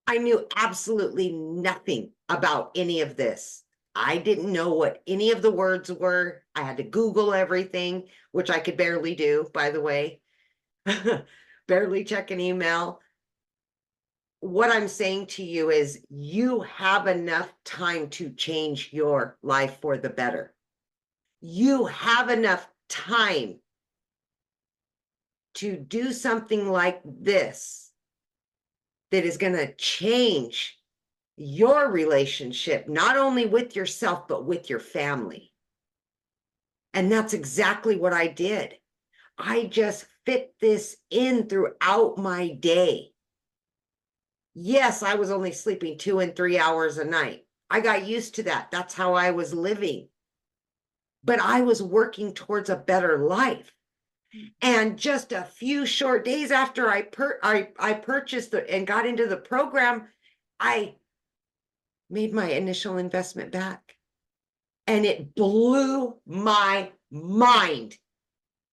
I knew absolutely nothing about any of this. I didn't know what any of the words were. I had to Google everything, which I could barely do, by the way. Barely check an email. What I'm saying to you is you have enough time to change your life for the better. You have enough time to do something like this that is going to change your relationship, not only with yourself, but with your family. And that's exactly what I did. I just fit this in throughout my day. Yes, I was only sleeping 2 and 3 hours a night. I got used to that. That's how I was living. But I was working towards a better life. And just a few short days after I purchased and got into the program, I made my initial investment back. And it blew my mind.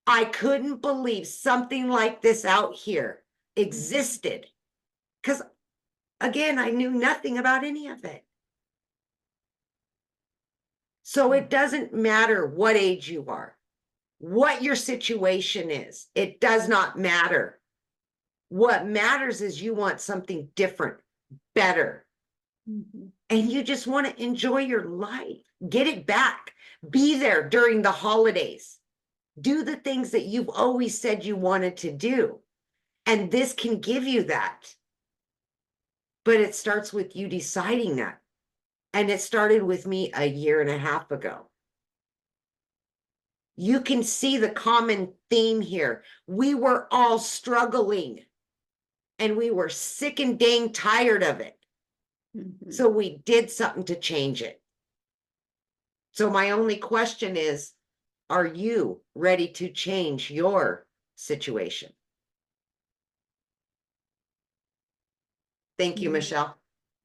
I couldn't believe something like this out here existed. Because again, I knew nothing about any of it. So it doesn't matter what age you are, what your situation is. It does not matter. What matters is you want something different, better. And you just want to enjoy your life. Get it back. Be there during the holidays. Do the things that you've always said you wanted to do. And this can give you that. But it starts with you deciding that. And it started with me a year and a half ago. You can see the common theme here. We were all struggling. And we were sick and dang tired of it. So we did something to change it. So my only question is, are you ready to change your situation? Thank you, Michelle.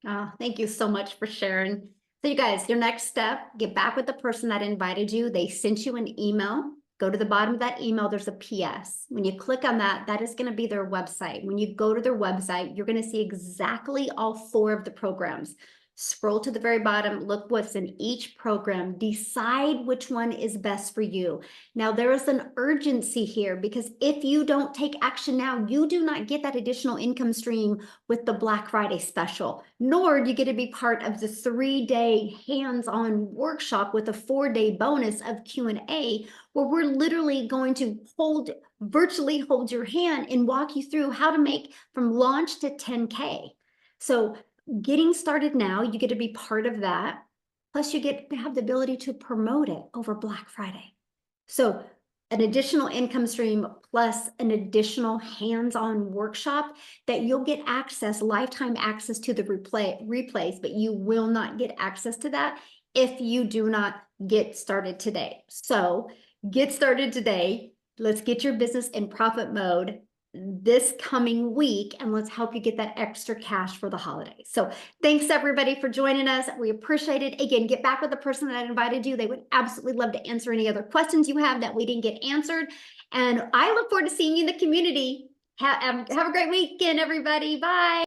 Oh, thank you so much for sharing. So you guys, your next step, get back with the person that invited you. They sent you an email. Go to the bottom of that email, there's a PS. When you click on that, that is going to be their website. When you go to their website, you're going to see exactly all 4 of the programs. Scroll to the very bottom, look what's in each program, decide which one is best for you. Now, there is an urgency here because if you don't take action now, you do not get that additional income stream with the Black Friday special, nor do you get to be part of the 3-day hands-on workshop with a 4-day bonus of Q&A, where we're literally going to virtually hold your hand and walk you through how to make from launch to 10K. So getting started now, you get to be part of that. Plus you get to have the ability to promote it over Black Friday. So an additional income stream plus an additional hands-on workshop that you'll get lifetime access to the replays, but you will not get access to that if you do not get started today. So get started today. Let's get your business in profit mode. this coming week, and let's help you get that extra cash for the holidays. So thanks everybody for joining us. We appreciate it. Again, get back with the person that invited you. They would absolutely love to answer any other questions you have that we didn't get answered. And I look forward to seeing you in the community. Have a great weekend, everybody. Bye.